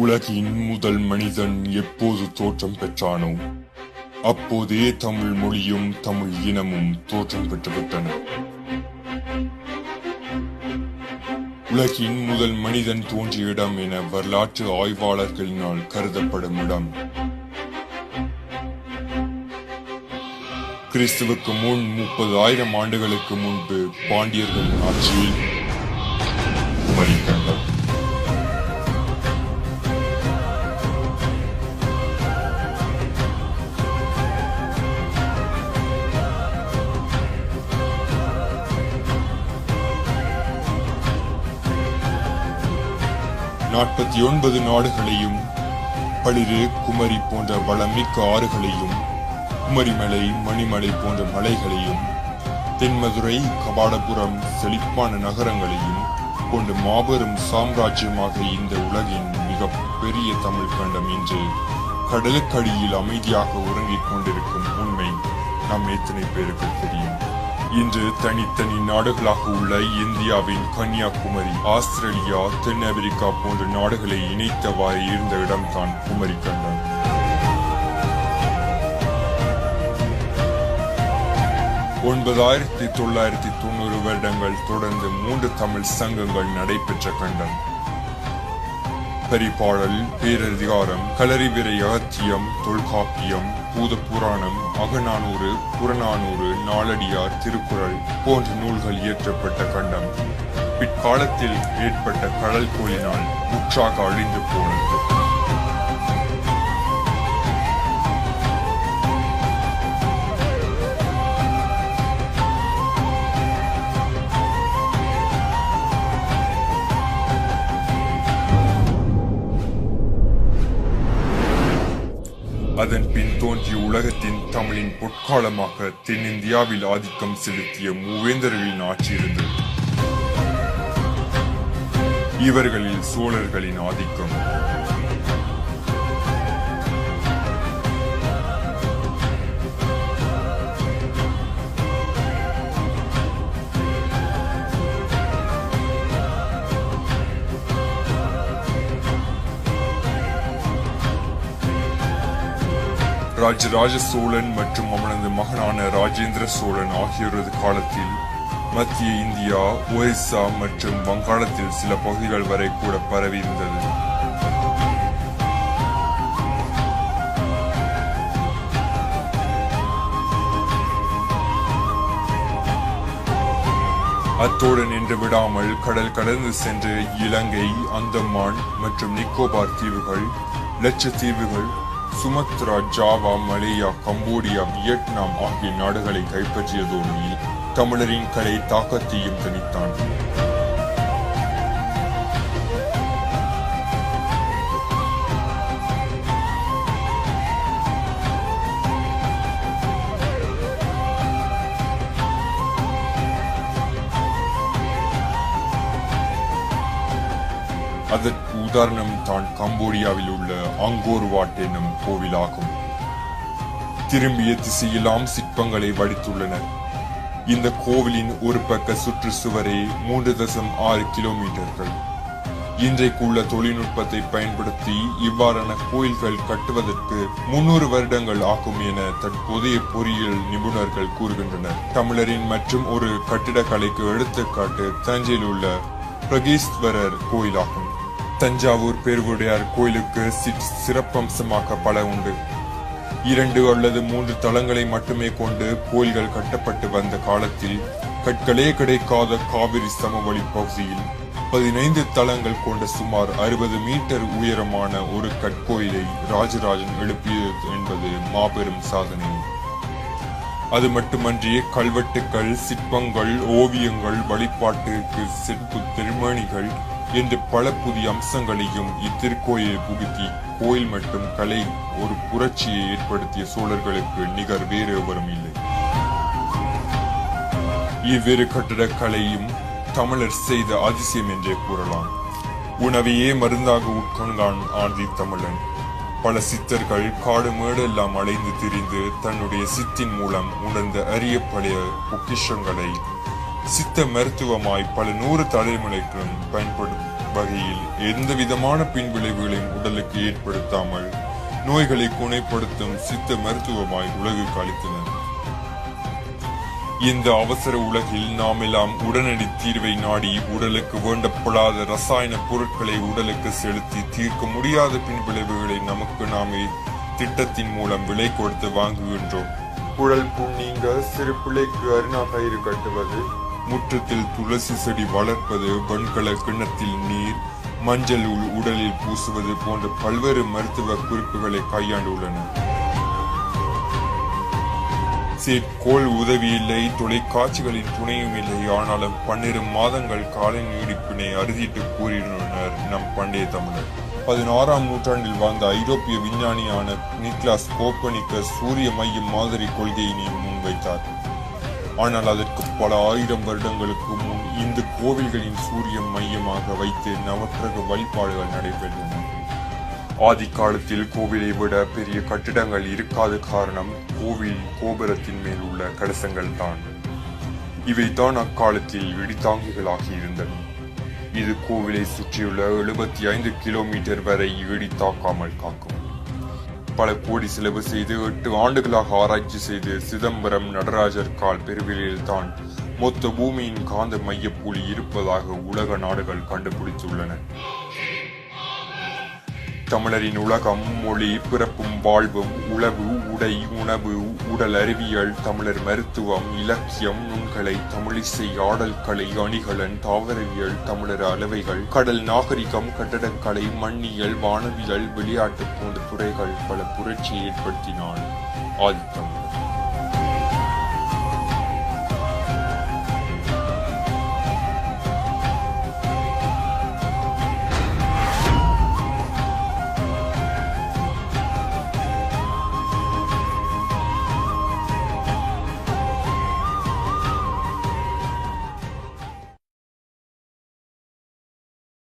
உலகின் முதல் மனிதன் எப்போது தோற்றம் பெற்றானோ அப்போதே தமிழ் மொழியும் தமிழ் இனமும் தோற்றம் பெற்றுவிட்டன. உலகின் முதல் மனிதன் தோன்றிய இடம் என வரலாற்று ஆய்வாளர்களினால் கருதப்படும் இடம் கிறிஸ்துவுக்கு முன் 30,000 ஆண்டுகளுக்கு முன்பு பாண்டியர்களின் ஆட்சியில் குமரிக்கண்டம். நாற்பத்தி 49 நாடுகளையும் பளிரு குமரி போன்ற வளமிக்க ஆறுகளையும் குமரிமலை மணிமலை போன்ற மலைகளையும் தென்மதுரை கபாடபுரம் செழிப்பான நகரங்களையும் கொண்டு மாபெரும் சாம்ராஜ்யமாக இந்த உலகின் மிக பெரிய தமிழ் கண்டம் இன்று கடலுக்கடியில் அமைதியாக உறங்கிக் கொண்டிருக்கும் உண்மை நம் எத்தனை பேருக்கு தெரியும்? இன்று தனித்தனி நாடுகளாக உள்ள இந்தியாவின் கன்னியாகுமரி, ஆஸ்திரேலியா, தென் அமெரிக்கா போன்ற நாடுகளை இணைத்தவாறு இருந்த இடம்தான் குமரி கண்டம். (9,990) வருடங்கள் தொடர்ந்து 3 தமிழ் சங்கங்கள் நடைபெற்ற கண்டம். பரிபாடல், பேரதிகாரம், களரிவிரை அகத்தியம், தொல்காப்பியம், பூத புராணம், அகநானூறு, புறநானூறு, நாலடியார், திருக்குறள் போன்ற நூல்கள் இயற்றப்பட்ட கண்டம் பிற்காலத்தில் ஏற்பட்ட கடல் கோளினால் முற்றாக அழிந்து போனது. அதன் பின் தோன்றிய உலகத்தின் தமிழின் பொற்காலமாக தென்னிந்தியாவில் ஆதிக்கம் செலுத்திய மூவேந்தர்களின் ஆட்சி இருந்தது. இவர்களில் சோழர்களின் ஆதிக்கம், ராஜராஜ சோழன் மற்றும் அவனது மகனான ராஜேந்திர சோழன் ஆகியோரது காலத்தில் மத்திய இந்தியா, ஒரிசா மற்றும் வங்காளத்தில் சில பகுதிகள் வரை கூட பரவி இருந்தது. அத்தோடு நின்று விடாமல் கடல் கடந்து சென்று இலங்கை, அந்தமான் மற்றும் நிக்கோபார் தீவுகள், லட்சத்தீவுகள், Sumatra, Java, Malaya, Cambodia, Vietnam ஆகிய நாடுகளை கைப்பற்றியதோடு தமிழரின் கலை தாக்கத்தையும் தணித்தான். அதற்கு உதாரணம் தான் கம்போடியாவில் உள்ள அங்கோர் வாட் என்னும் கோவிலாகும். திரும்பிய திசையெல்லாம் சிற்பங்களை வடித்துள்ளனர். இந்த கோவிலின் ஒரு பக்க சுற்றுச்சுவரே 3.6 கிலோமீட்டர்கள். இன்றைக்குள்ள தொழில்நுட்பத்தை பயன்படுத்தி இவ்வாறான கோயில்கள் கட்டுவதற்கு 300 வருடங்கள் ஆகும் என தற்போதைய பொறியியல் நிபுணர்கள் கூறுகின்றனர். தமிழரின் மற்றும் ஒரு கட்டிடக்கலைக்கு எடுத்துக்காட்டு தஞ்சையில் உள்ள பிரகீஸ்வரர் கோயிலாகும். தஞ்சாவூர் பெருவுடையார் கோயிலுக்கு சிறப்பம்சமாக பல உண்டு. 2 அல்லது 3 தளங்களை மட்டுமே கொண்டு கோயில்கள் கட்டப்பட்டு வந்த காலத்தில் கற்களே கிடைக்காத காவிரி சமவெளி பகுதியில் 15 தளங்கள் கொண்ட சுமார் 60 மீட்டர் உயரமான ஒரு கற்கோயிலை ராஜராஜன் எழுப்பியது என்பது மாபெரும் சாதனை. அது மட்டுமன்றி கல்வெட்டுக்கள், சிற்பங்கள், ஓவியங்கள், வழிபாட்டுக்கு செப்பு திருமணிகள் என்று பல புதிய அம்சங்களையும் இத்திருக்கோயிலை புகுத்தி கோயில் மற்றும் கலை ஒரு புரட்சியை ஏற்படுத்திய சோழர்களுக்கு நிகர் வேறு எவரும் இல்லை. இவ்விரு கட்டிடக்கலையும் தமிழர் செய்த அதிசயம் என்றே கூறலாம். உணவையே மருந்தாக உட்கொண்டான் ஆதி தமிழன். பல சித்தர்கள் காடு மேடு எல்லாம் அலைந்து திரிந்து தன்னுடைய சித்தின் மூலம் உணர்ந்த அரிய பழைய பொக்கிஷங்களை சித்த மருத்துவமாய் பல 100 தலைமுறைகளும் வகையில் எந்த விதமான பின்விளைவுகளையும் உடலுக்கு ஏற்படுத்தாமல் நோய்களை குணப்படுத்தும் சித்த மருத்துவமாய் உலகுக்கு அளித்தனர். இந்த அவசர உலகில் நாம் எல்லாம் உடனடி தீர்வை நாடி உடலுக்கு வேண்டப்படாத ரசாயன பொருட்களை உடலுக்கு செலுத்தி தீர்க்க முடியாத பின்விளைவுகளை நமக்கு நாமே திட்டத்தின் மூலம் விலை கொடுத்து வாங்குகின்றோம். குழல் புண்ணீங்க, சிறு பிள்ளைக்கு அருணாகயிறு கட்டுவது, முற்றத்தில் துளசி செடி வளர்ப்பது, வெண்கல கிண்ணத்தில் நீர், மஞ்சள் உடலில் பூசுவது போன்ற பல்வேறு மருத்துவ குறிப்புகளை கையாண்டுள்ளனர். செயற்கோள் உதவி இல்லை, தொலைக்காட்சிகளின் துணையும் இல்லை. ஆனாலும் 12 மாதங்கள் கால நீடிப்பினை அறுதிட்டு கூறியுள்ளனர் நம் பண்டைய தமிழர். 16ஆம் நூற்றாண்டில் வாழ்ந்த ஐரோப்பிய விஞ்ஞானியான நிக்லாஸ் கோப்பர்னிக்கஸ் சூரிய மைய மாதிரி கொள்கையினை முன்வைத்தார். ஆனால் அதற்கு பல ஆயிரம் வருடங்களுக்கு முன் இந்த கோவில்களின் சூரிய மையமாக வைத்து நவக்கிரக வழிபாடுகள் நடைபெற்றன. ஆதி காலத்தில் கோவிலை விட பெரிய கட்டிடங்கள் இருக்காத காரணம் கோவில் கோபுரத்தின் மேல் உள்ள கலசங்கள் தான். இவைதான் அக்காலத்தில் இடித்தாங்கிகளாகி இருந்தன. இது கோவிலை சுற்றியுள்ள 75 கிலோமீட்டர் வரை இடி தாக்காமல் காக்கும். பல கோடி செலவு செய்து 8 ஆண்டுகளாக ஆராய்ச்சி செய்து சிதம்பரம் நடராஜர் கால் பெருவிலையில் தான் மொத்த பூமியின் காந்த மையப்புள்ளி இருப்பதாக உலக நாடுகள் கண்டுபிடித்துள்ளன. தமிழரின் உலகம், மொழி, பிறப்பும் வாழ்வும், உளவு, உடை, உணவு, உடல் அறிவியல், தமிழர் மருத்துவம், இலக்கியம், நுண்கலை, தமிழிசை, ஆடல் கலை, அணிகலன், தாவரவியல், தமிழர் அளவைகள், கடல் நாகரிகம், கட்டடக்கலை, மண்ணியல், வானவியல், விளையாட்டு போன்ற துறைகள் பல புரட்சியை ஏற்படுத்தினார் ஆதித்தமிழர்.